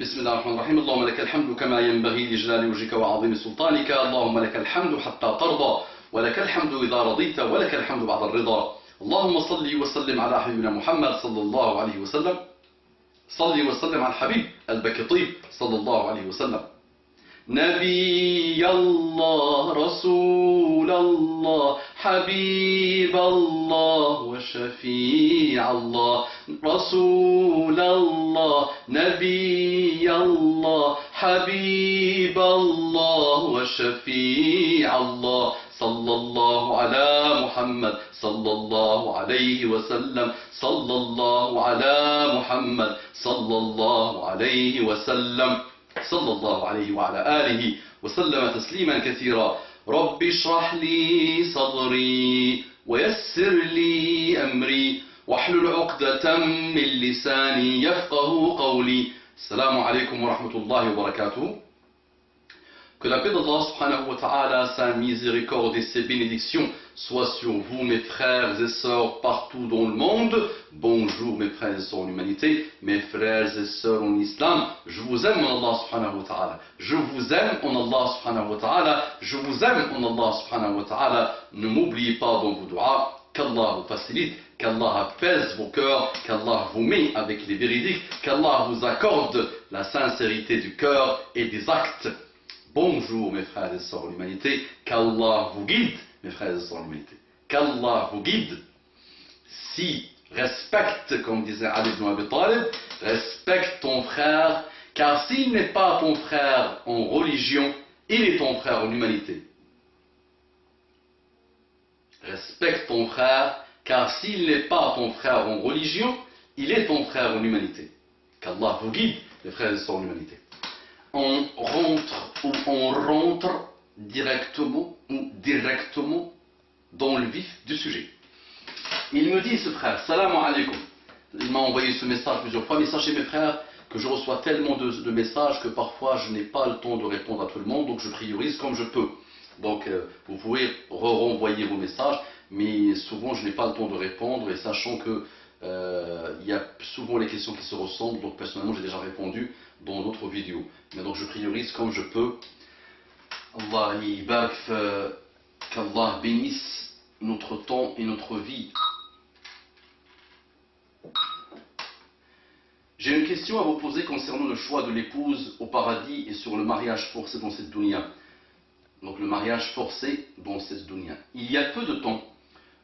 بسم الله الرحمن الرحيم. اللهم لك الحمد كما ينبغي لجلال وجهك وعظيم سلطانك. اللهم لك الحمد حتى ترضى، ولك الحمد إذا رضيت، ولك الحمد بعد الرضا. اللهم صل وسلم على حبيبنا محمد صلى الله عليه وسلم. صل وسلم على الحبيب البكي صلى الله عليه وسلم. نبي الله رسول الله حبيب الله وشفيع الله. رسول الله نبي الله حبيب الله وشفيع الله. صلى الله على محمد صلى الله عليه وسلم. صلى الله على محمد صلى الله عليه وسلم. صلى الله عليه وعلى آله وسلم تسليما كثيرا. رب اشرح لي صدري ويسر لي أمري واحلل عقدة من لساني يفقه قولي. السلام عليكم ورحمة الله وبركاته. Que la paix d'Allah subhanahu wa ta'ala, sa miséricorde et ses bénédictions soient sur vous, mes frères et sœurs, partout dans le monde. Bonjour mes frères et sœurs en humanité, mes frères et sœurs en islam. Je vous aime en Allah subhanahu wa ta'ala. Je vous aime en Allah subhanahu wa ta'ala. Je vous aime en Allah subhanahu wa ta'ala. Ne m'oubliez pas dans vos doigts. Qu'Allah vous facilite, qu'Allah apaise vos cœurs, qu'Allah vous met avec les véridiques, qu'Allah vous accorde la sincérité du cœur et des actes. Bonjour mes frères et sœurs en l'humanité, qu'Allah vous guide, mes frères et sœurs en l'humanité, qu'Allah vous guide. Si, respecte, comme disait Ali ibn Abi Talib, respecte ton frère, car s'il n'est pas ton frère en religion, il est ton frère en humanité. Respecte ton frère, car s'il n'est pas ton frère en religion, il est ton frère en humanité. Qu'Allah vous guide, mes frères et sœurs en l'humanité. On rentre directement dans le vif du sujet. Il me dit, ce frère, salam alaikum. Il m'a envoyé ce message plusieurs fois, mais sachez mes frères que je reçois tellement de messages que parfois je n'ai pas le temps de répondre à tout le monde, donc je priorise comme je peux. Donc vous pouvez renvoyer vos messages, mais souvent je n'ai pas le temps de répondre, et sachant que il y a souvent les questions qui se ressemblent, donc personnellement j'ai déjà répondu dans d'autres vidéos. Mais donc je priorise comme je peux. Allah yibarak, qu'Allah bénisse notre temps et notre vie. J'ai une question à vous poser concernant le choix de l'épouse au paradis et sur le mariage forcé dans cette dunya. Donc le mariage forcé dans cette dunya. Il y a peu de temps,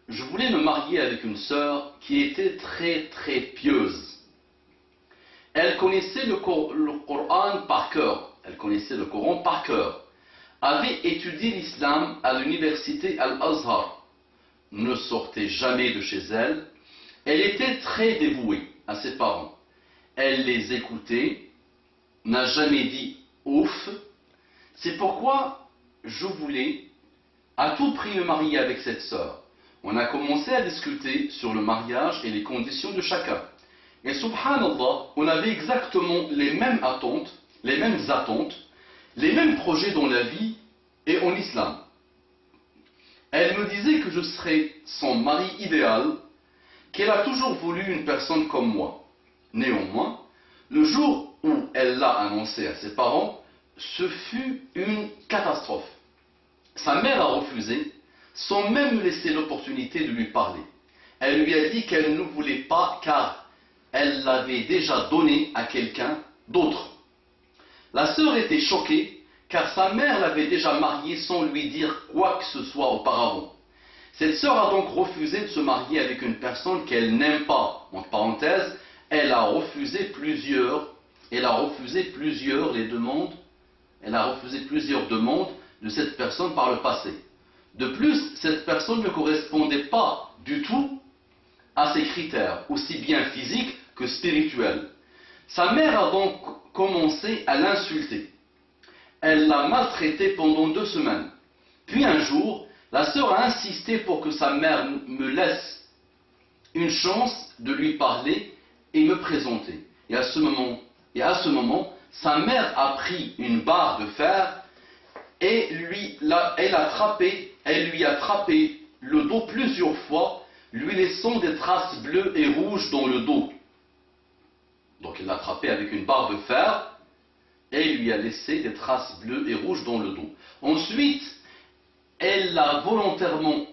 je voulais me marier avec une sœur qui était très pieuse. Elle connaissait le Coran par cœur. Elle connaissait le Coran par cœur. Avait étudié l'islam à l'université Al-Azhar. Ne sortait jamais de chez elle. Elle était très dévouée à ses parents. Elle les écoutait. N'a jamais dit ouf. C'est pourquoi je voulais à tout prix me marier avec cette sœur. On a commencé à discuter sur le mariage et les conditions de chacun. Et subhanallah, on avait exactement les mêmes attentes, les mêmes projets dans la vie et en islam. Elle me disait que je serais son mari idéal, qu'elle a toujours voulu une personne comme moi. Néanmoins, le jour où elle l'a annoncé à ses parents, ce fut une catastrophe. Sa mère a refusé, sans même laisser l'opportunité de lui parler. Elle lui a dit qu'elle ne voulait pas car elle l'avait déjà donné à quelqu'un d'autre. La sœur était choquée car sa mère l'avait déjà mariée sans lui dire quoi que ce soit auparavant. Cette sœur a donc refusé de se marier avec une personne qu'elle n'aime pas. Entre parenthèses, elle a refusé plusieurs demandes de cette personne par le passé. De plus, cette personne ne correspondait pas du tout à ses critères, aussi bien physiques que spirituels. Sa mère a donc commencé à l'insulter. Elle l'a maltraité pendant 2 semaines. Puis un jour, la sœur a insisté pour que sa mère me laisse une chance de lui parler et me présenter. Et à ce moment, sa mère a pris une barre de fer et elle lui a trappé le dos plusieurs fois, lui laissant des traces bleues et rouges dans le dos. Donc elle l'a attrapé avec une barre de fer, et lui a laissé des traces bleues et rouges dans le dos. Ensuite, elle l'a volontairement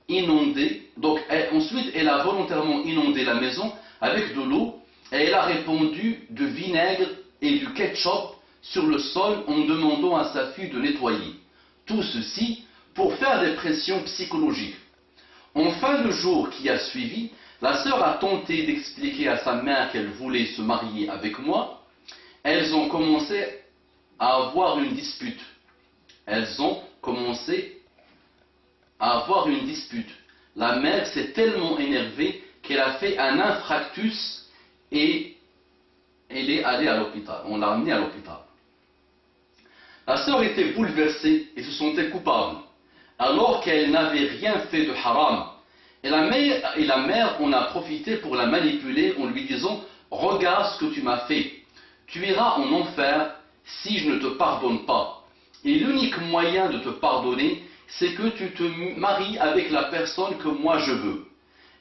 inondé, elle a volontairement inondé la maison avec de l'eau et elle a répandu du vinaigre et du ketchup sur le sol en demandant à sa fille de nettoyer. Tout ceci pour faire des pressions psychologiques. En fin de jour qui a suivi, la sœur a tenté d'expliquer à sa mère qu'elle voulait se marier avec moi. Elles ont commencé à avoir une dispute. La mère s'est tellement énervée qu'elle a fait un infarctus et elle est allée à l'hôpital. On l'a amenée à l'hôpital. La sœur était bouleversée et se sentait coupable, alors qu'elle n'avait rien fait de haram. Et la mère en a profité pour la manipuler en lui disant « Regarde ce que tu m'as fait. Tu iras en enfer si je ne te pardonne pas. Et l'unique moyen de te pardonner, c'est que tu te maries avec la personne que moi je veux. »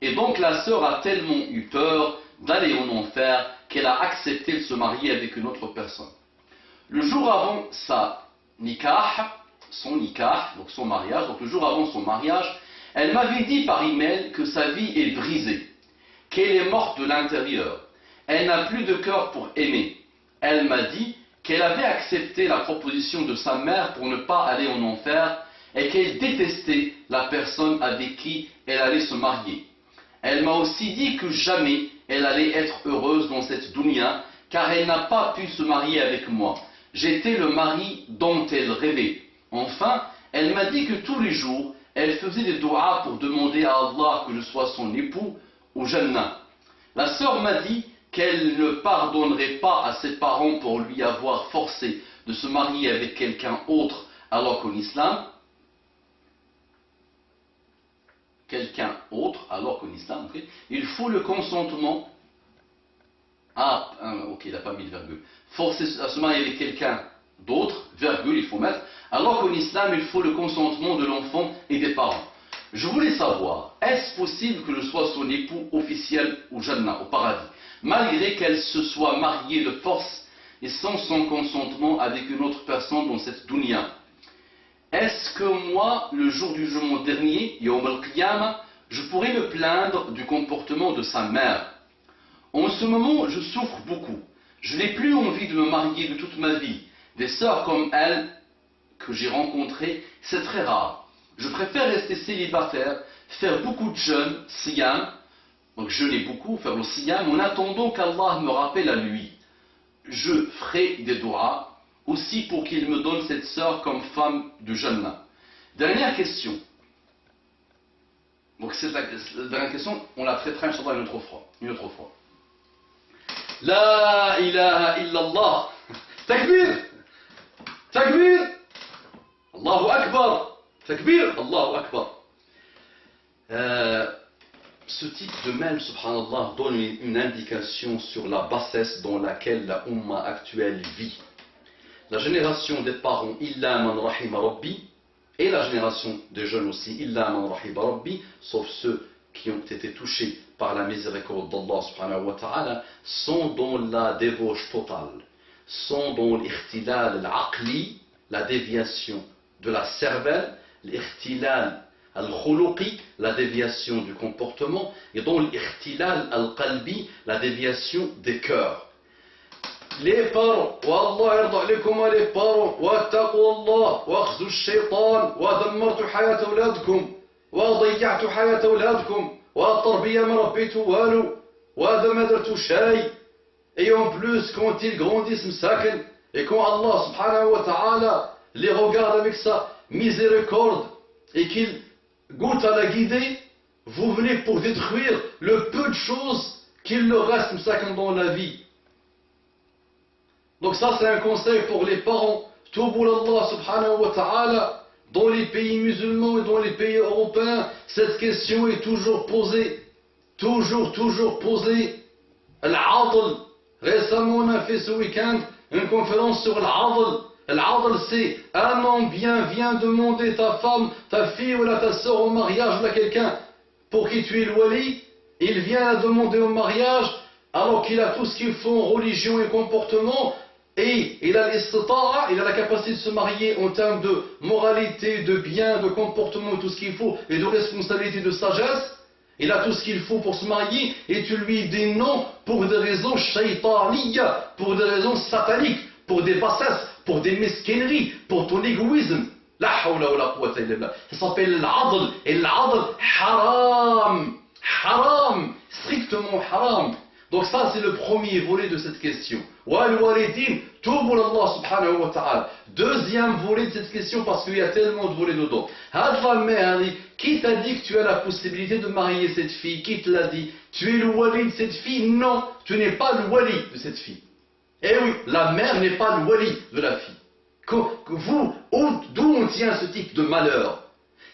Et donc la sœur a tellement eu peur d'aller en enfer qu'elle a accepté de se marier avec une autre personne. Le jour avant son mariage, donc le jour avant son mariage, elle m'avait dit par email que sa vie est brisée, qu'elle est morte de l'intérieur. Elle n'a plus de cœur pour aimer. Elle m'a dit qu'elle avait accepté la proposition de sa mère pour ne pas aller en enfer et qu'elle détestait la personne avec qui elle allait se marier. Elle m'a aussi dit que jamais elle allait être heureuse dans cette dunya car elle n'a pas pu se marier avec moi. J'étais le mari dont elle rêvait. Enfin, elle m'a dit que tous les jours, elle faisait des doigts pour demander à Allah que je sois son époux au Jannah. La sœur m'a dit qu'elle ne pardonnerait pas à ses parents pour lui avoir forcé de se marier avec quelqu'un autre alors qu'en islam, il faut le consentement. Il n'a pas mis de virgule. Forcer à se marier avec quelqu'un d'autre, virgule, il faut mettre, alors qu'en islam, il faut le consentement de l'enfant et des parents. Je voulais savoir, est-ce possible que je sois son époux officiel au Jannah, au paradis, malgré qu'elle se soit mariée de force et sans son consentement avec une autre personne dans cette dunya? Est-ce que moi, le jour du jugement dernier, Yawm al-Qiyamah, je pourrais me plaindre du comportement de sa mère? En ce moment, je souffre beaucoup. Je n'ai plus envie de me marier de toute ma vie. Des sœurs comme elle, que j'ai rencontrées, c'est très rare. Je préfère rester célibataire, faire beaucoup de jeûnes, siyam, donc jeûner beaucoup, faire le siyam, en attendant qu'Allah me rappelle à lui. Je ferai des doigts aussi pour qu'il me donne cette sœur comme femme du Jannah. Dernière question. Donc la dernière question, on la traitera Inch'Allah une autre fois. La ilaha illallah. Takbir. Takbir. Allahu Akbar. Takbir. Allahu Akbar. Ce type de mème, subhanallah, donne une indication sur la bassesse dans laquelle la Ummah actuelle vit. La génération des parents, illa man rahima rabbi, et la génération des jeunes aussi, illa man rahima rabbi, sauf ceux qui ont été touchés par la miséricorde d'Allah subhanahu wa ta'ala, sont dans la débauche totale, sont dans l'ihtilal al-aqli, la déviation de la cervelle, l'ihtilal al-khuluqi, la déviation du comportement, et dans l'ihtilal al-qalbi, la déviation des cœurs. Les parents, wallah yarda alaykum les parents, wattaqu Allah, wakhzu ash-shaytan, wa dammartu hayat awladkum, wa dayya'tu hayat awladkum, wa tarbiya ma rabbitu walu, wa ma dartu shay. Et en plus, quand ils grandissent msakin, et quand Allah subhanahu wa ta'ala les regarde avec sa miséricorde, et qu'il goûte à la guider, vous venez pour détruire le peu de choses qu'il leur reste msakin dans la vie. Donc ça c'est un conseil pour les parents. Touboul Allah subhanahu wa ta'ala, dans les pays musulmans et dans les pays européens, cette question est toujours posée. Toujours posée. Al-Adl. Récemment on a fait ce week-end une conférence sur l'Adl. L'Adl c'est un homme vient demander ta femme, ta fille ou ta soeur au mariage, ou quelqu'un pour qui tu es le wali. Il vient la demander au mariage alors qu'il a tout ce qu'il faut en religion et comportement. et il a l'istita'a, il a la capacité de se marier en termes de moralité, de bien, de comportement, tout ce qu'il faut, et de responsabilité, de sagesse, il a tout ce qu'il faut pour se marier, et tu lui dis non pour des raisons shaytaniya, pour des raisons sataniques, pour des bassesses, pour des mesquineries, pour ton égoïsme. La hawla wa la quwwata illa billah. Ça s'appelle l'adl, et l'adl haram, haram, strictement haram. Donc ça c'est le premier volet de cette question. Wal-walidin, tubu Allah subhanahu wa ta'ala. Deuxième volet de cette question, parce qu'il y a tellement de volets dedans. Qui t'a dit que tu as la possibilité de marier cette fille? Qui te l'a dit? Tu es le wali de cette fille? Non, tu n'es pas le wali de cette fille. Eh oui, la mère n'est pas le wali de la fille. Vous, d'où on tient ce type de malheur?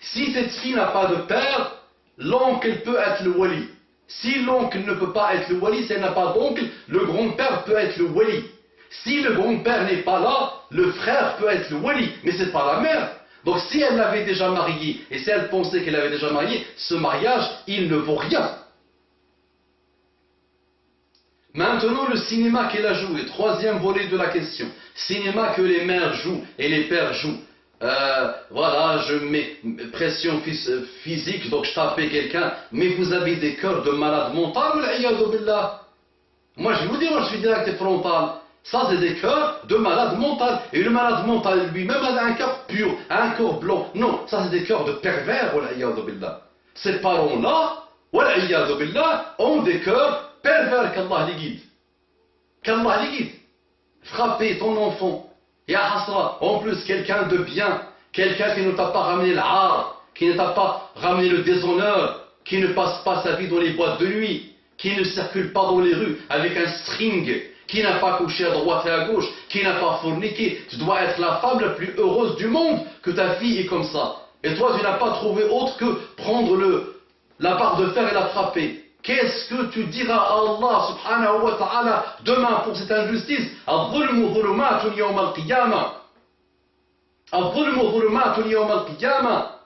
Si cette fille n'a pas de père, l'oncle peut être le wali. Si l'oncle ne peut pas être le wali, si elle n'a pas d'oncle, le grand-père peut être le wali. Si le grand-père n'est pas là, le frère peut être le wali, mais ce n'est pas la mère. Donc si elle l'avait déjà marié, et si elle pensait qu'elle avait déjà marié, ce mariage, il ne vaut rien. Maintenant, le cinéma qu'elle a joué, troisième volet de la question. Cinéma que les mères jouent et les pères jouent. Voilà, je mets pression physique, donc je tapais quelqu'un, mais vous avez des cœurs de malade mental, billah. Moi je vous dis, moi je suis direct et frontal. Ça c'est des cœurs de malade mental. Et le malade mental lui-même a un cœur pur, un cœur blanc. Non, ça c'est des cœurs de pervers, billah. Ces parents-là, billah, ont des cœurs pervers, qu'Allah les guide. Qu'Allah les guide. Frapper ton enfant. Ya Hasra, en plus quelqu'un de bien, quelqu'un qui ne t'a pas ramené l'art, qui ne t'a pas ramené le déshonneur, qui ne passe pas sa vie dans les boîtes de nuit, qui ne circule pas dans les rues avec un string, qui n'a pas couché à droite et à gauche, qui n'a pas forniqué. Tu dois être la femme la plus heureuse du monde que ta fille est comme ça. Et toi tu n'as pas trouvé autre que prendre la barre de fer et la frapper. Qu'est-ce que tu diras à Allah subhanahu wa ta'ala demain pour cette injustice? Al-dhulmu dhulumatun yawm al-qiyamah. Al-dhulmu dhulumatun yawm al-qiyamah.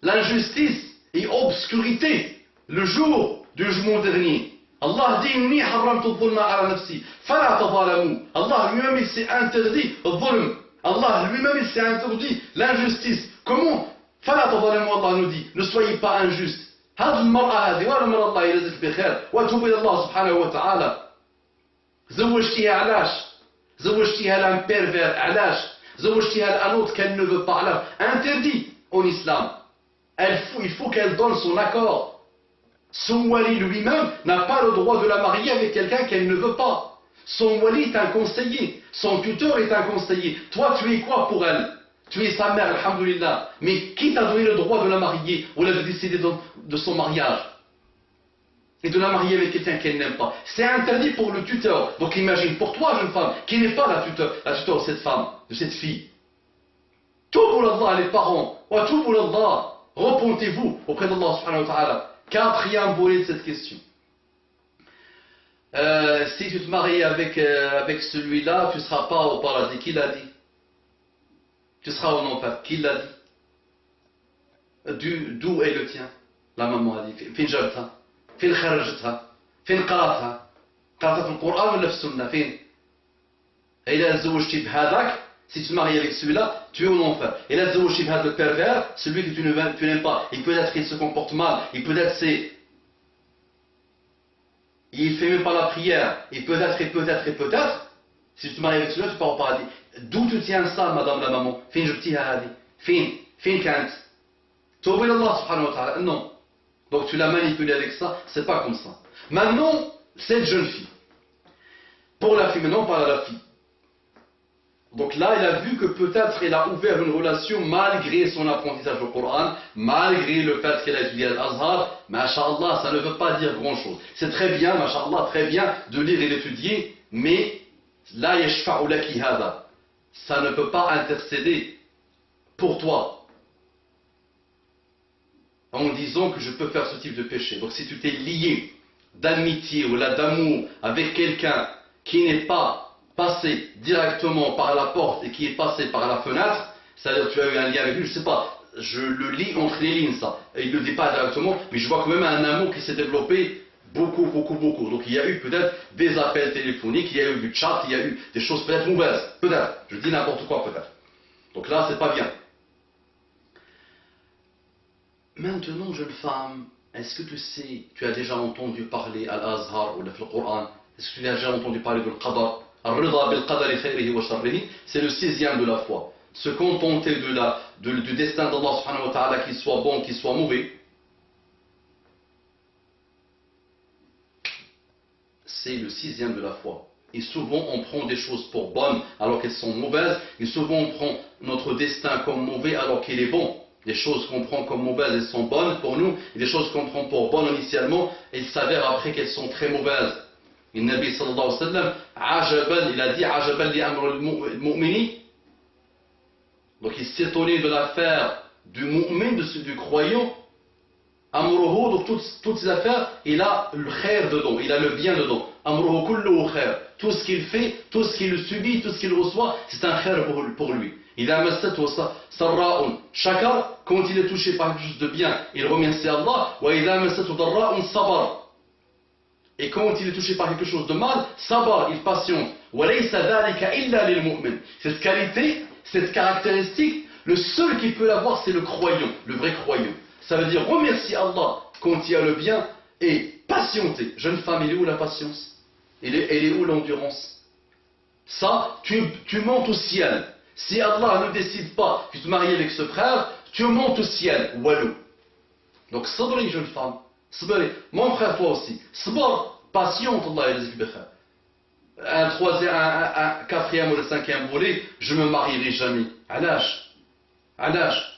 L'injustice et obscurité le jour du jugement dernier. Allah dit inni haramtu dhulma ala nafsi fala tadhalamu. Allah lui-même il s'est interdit dhulm. Allah lui-même il s'est interdit l'injustice. Comment? Fala tadhalamu, Allah nous dit, ne soyez pas injustes. هذه المرأة هذه ولا مرة الله يجزيك بخير وتوب إلى الله سبحانه وتعالى. زوجتيها علاش؟ زوجتيها لان بيرفير علاش؟ زوجتيها لان autre qu'elle ne veut pas alors interdit en islam. Il faut qu'elle donne son accord. Son wali lui-même n'a pas le droit de la marier avec quelqu'un qu'elle ne veut pas. Son wali est un conseiller, son tuteur est un conseiller. Toi tu es quoi pour elle? Tu es sa mère, alhamdoulilah. Mais qui t'a donné le droit de la marier ou de décider de son mariage? Et de la marier avec quelqu'un qu'elle n'aime pas. C'est interdit pour le tuteur. Donc imagine, pour toi, jeune femme, qui n'est pas la tuteur de cette femme, de cette fille. Toubou Allah, les parents. Wa toubou Allah. Repentez-vous auprès d'Allah subhanahu wa ta'ala. Quatrième volet de cette question. Si tu te maries avec celui-là, tu ne seras pas au paradis. Qui l'a dit? Tu seras en enfer. Qui l'a dit? D'où est le tien? La maman a dit. Fin jabta? Fin kharajta? Fin qaratha? Qaratha dans le Coran ou dans la Sunna? Fin? Et il a zouchti bhadak. Si tu te maries avec celui-là, tu es en enfer. Et là, zouchti bhad le pervers, celui que tu n'aimes pas. Il peut être qu'il se comporte mal. Il peut être il fait même pas la prière. Il peut être et peut-être et peut-être. Si tu te maries avec celui-là, tu pars au paradis. D'où tu tiens ça, madame la maman? Fin jabtiha hadi? Fin kant? Tawbil Allah subhanahu wa ta'ala? Non. Donc tu l'as manipulé avec ça, c'est pas comme ça. Maintenant, cette jeune fille. Pour la fille, maintenant, pas la fille. Donc là, il a vu que peut-être elle a ouvert une relation malgré son apprentissage au Coran, malgré le fait qu'elle a étudié à l'Azhar. Masha'Allah, ça ne veut pas dire grand-chose. C'est très bien, Masha'Allah, très bien de lire et d'étudier, mais la yashfa'u laki hada. Ça ne peut pas intercéder pour toi en disant que je peux faire ce type de péché. Donc si tu t'es lié d'amitié ou d'amour avec quelqu'un qui n'est pas passé directement par la porte et qui est passé par la fenêtre, c'est-à-dire que tu as eu un lien avec lui, je ne sais pas, je le lis entre les lignes ça, et il ne le dit pas directement, mais je vois quand même un amour qui s'est développé Beaucoup, beaucoup, beaucoup. Donc il y a eu peut-être des appels téléphoniques, il y a eu du chat, il y a eu des choses peut-être mauvaises. Peut-être. Je dis n'importe quoi peut-être. Donc là, c'est pas bien. Maintenant, jeune femme, est-ce que tu sais, tu as déjà entendu parler à l'Azhar ou le Coran? Est-ce que tu as déjà entendu parler du Qadar? C'est le 6e de la foi. Se contenter du destin d'Allah subhanahu wa ta'ala, qu'il soit bon, qu'il soit mauvais, c'est le 6e de la foi. Et souvent on prend des choses pour bonnes alors qu'elles sont mauvaises, et souvent on prend notre destin comme mauvais alors qu'il est bon. Des choses qu'on prend comme mauvaises, elles sont bonnes pour nous, et des choses qu'on prend pour bonnes initialement, elles s'avèrent après qu'elles sont très mauvaises. Et le Nabi sallallahu alayhi wa sallam, ajaban, il a dit ajaban li amr al-mu'mini. Donc il s'étonnait de l'affaire du mu'min, du croyant. Amruhu, donc toutes ces affaires, il a le khair dedans, il a le bien dedans. Amruhu kulluhu khair. Tout ce qu'il fait, tout ce qu'il subit, tout ce qu'il reçoit, c'est un khair pour lui. Il a massatu sarra'un shakar, quand il est touché par quelque chose de bien, il remercie Allah. Wa idha massatu darra'un sabar. Et quand il est touché par quelque chose de mal, sabar, il patiente. Wa laysa dhalika illa lil mu'min. Cette qualité, cette caractéristique, le seul qui peut l'avoir, c'est le croyant, le vrai croyant. Ça veut dire remercier Allah quand il y a le bien et patienter. Jeune femme, il est où la patience? Elle est où l'endurance? Ça, tu montes au ciel. Si Allah ne décide pas que tu te maries avec ce frère, tu montes au ciel. Walou. Donc, sabri, jeune femme. Sabri. Mon frère, toi aussi. Sabr, patiente, Allah yazid bikhair. Un troisième, un quatrième ou le cinquième volet, je me marierai jamais. À l'âge. À l'âge.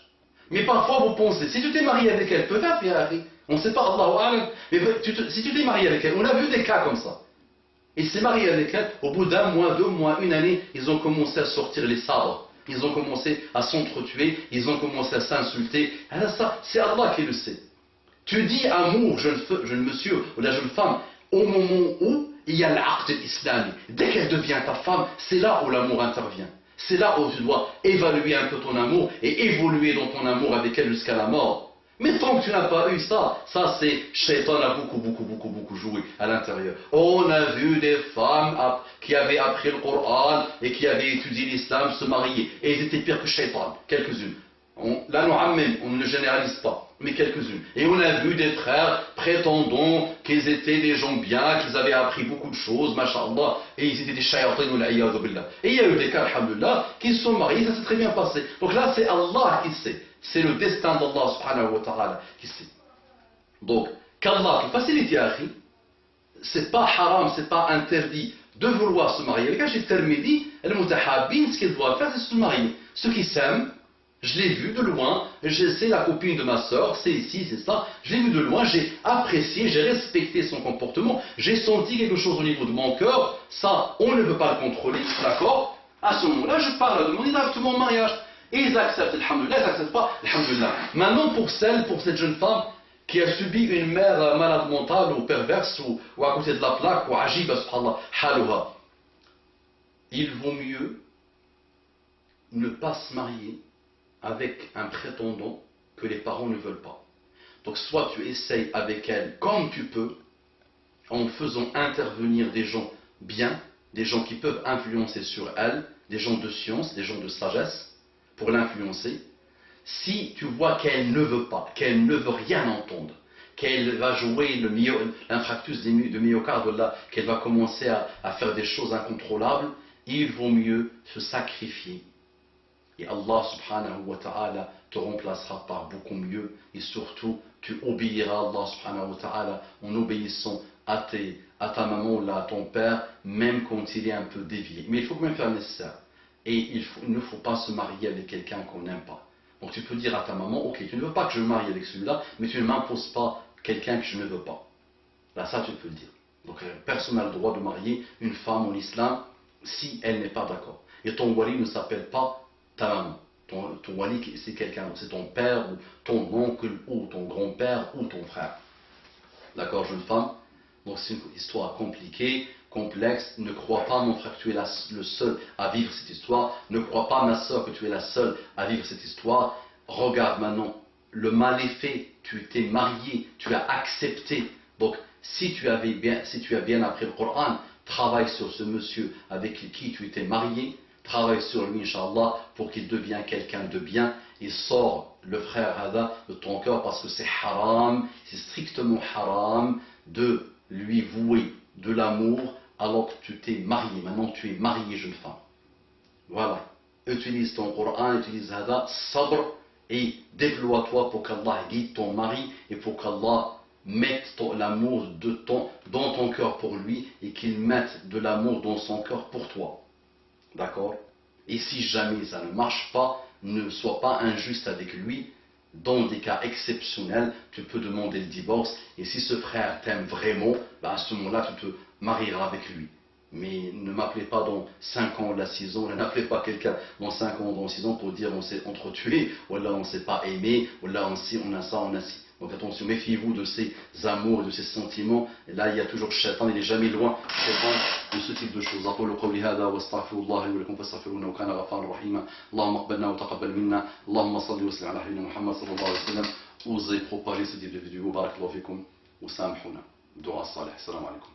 Mais parfois vous pensez, si tu t'es marié avec elle, peut-être, on ne sait pas, Allahu a'lam, mais si tu t'es marié avec elle, on a vu des cas comme ça. Il s'est marié avec elle, au bout d'un mois, 2 mois, 1 année, ils ont commencé à sortir les sabres. Ils ont commencé à s'entretuer, ils ont commencé à s'insulter. Alors ça, c'est Allah qui le sait. Tu dis amour, jeune monsieur ou la jeune femme, au moment où il y a l'aqd islamique. Dès qu'elle devient ta femme, c'est là où l'amour intervient. C'est là où tu dois évaluer un peu ton amour et évoluer dans ton amour avec elle jusqu'à la mort. Mais tant que tu n'as pas eu ça, c'est Shaitan a beaucoup joué à l'intérieur. On a vu des femmes qui avaient appris le Coran et qui avaient étudié l'islam se marier. Et elles étaient pires que Shaitan, quelques-unes. Là, on ne généralise pas, mais quelques-unes. Et on a vu des frères prétendant qu'ils étaient des gens bien, qu'ils avaient appris beaucoup de choses, masha'Allah, et ils étaient des shayatins ou l'a'iyadu billah. Et il y a eu des cas, alhamdulillah, qui se sont mariés, ça s'est très bien passé. Donc là, c'est Allah qui sait. C'est le destin d'Allah subhanahu wa ta'ala qui sait. Donc, qu'Allah te facilite, ya akhi, c'est pas haram, c'est pas interdit de vouloir se marier. Les cas, j'ai terminé, al-mutahabin, ce qu'ils doivent faire, c'est se marier. Ceux qui s'aiment, je l'ai vu de loin, c'est la copine de ma soeur, c'est ici, c'est ça, je l'ai vu de loin, j'ai apprécié, j'ai respecté son comportement, j'ai senti quelque chose au niveau de mon cœur, ça, on ne peut pas le contrôler, d'accord? À ce moment-là, je parle de mon acte, mon mariage, et ils acceptent, alhamdoulilah, ils n'acceptent pas, alhamdoulilah. Maintenant, pour cette jeune femme qui a subi une mère malade mentale ou perverse ou à côté de la plaque, ou ajiba, subhanallah, halouha, il vaut mieux ne pas se marier avec un prétendant que les parents ne veulent pas. Donc soit tu essayes avec elle comme tu peux, en faisant intervenir des gens bien, des gens qui peuvent influencer sur elle, des gens de science, des gens de sagesse, pour l'influencer. Si tu vois qu'elle ne veut pas, qu'elle ne veut rien entendre, qu'elle va jouer l'infarctus de myocarde, qu'elle va commencer à faire des choses incontrôlables, il vaut mieux se sacrifier. Et Allah subhanahu wa ta'ala te remplacera par beaucoup mieux. Et surtout, tu obéiras à Allah subhanahu wa ta'ala en obéissant à ta maman ou à ton père, même quand il est un peu dévié. Mais il faut quand même faire le nécessaire. Et il ne faut pas se marier avec quelqu'un qu'on n'aime pas. Donc tu peux dire à ta maman, ok, tu ne veux pas que je me marie avec celui-là, mais tu ne m'imposes pas quelqu'un que je ne veux pas. Là, ça tu peux le dire. Donc personne n'a le droit de marier une femme en islam si elle n'est pas d'accord. Et ton wali ne s'appelle pas ta maman. Ton wali, c'est quelqu'un, c'est ton père, ou ton oncle, ou ton grand-père, ou ton frère. D'accord, jeune femme? Donc c'est une histoire compliquée, complexe. Ne crois pas, mon frère, que tu es le seul à vivre cette histoire. Ne crois pas, ma soeur, que tu es la seule à vivre cette histoire. Regarde maintenant, le mal est fait. Tu t'es marié, tu as accepté. Donc, si tu as bien appris le Coran, travaille sur ce monsieur avec qui tu étais marié, travaille sur lui, Inch'Allah, pour qu'il devienne quelqu'un de bien, et sors le frère Hada de ton cœur, parce que c'est haram, c'est strictement haram de lui vouer de l'amour alors que tu t'es marié. Maintenant tu es marié, jeune femme. Voilà. Utilise ton Coran, utilise Hada, sabr, et déploie-toi pour qu'Allah guide ton mari et pour qu'Allah mette l'amour dans ton cœur pour lui et qu'il mette de l'amour dans son cœur pour toi. D'accord? Et si jamais ça ne marche pas, ne sois pas injuste avec lui. Dans des cas exceptionnels, tu peux demander le divorce. Et si ce frère t'aime vraiment, à ce moment-là, tu te marieras avec lui. Mais ne m'appelez pas dans 5 ans ou là 6 ans, n'appelez pas quelqu'un dans 5 ans ou dans 6 ans pour dire on s'est entretué, ou là on ne s'est pas aimé, ou là on a ça, on a ci. Donc attention, méfiez-vous de ces amours et de ces sentiments. Et là, il y a toujours Shaitan, il n'est jamais loin de ce type de choses. أقول قولي هذا واستغفر الله لي ولكم فاستغفروه كان غفارا رحيما. اللهم اقبلنا وتقبل منا. اللهم صل وسلم على حبيبنا محمد صلى الله عليه وسلم. Osez propager ce type de vidéo. بارك الله فيكم وسامحونا. دعاء الصالح. السلام عليكم.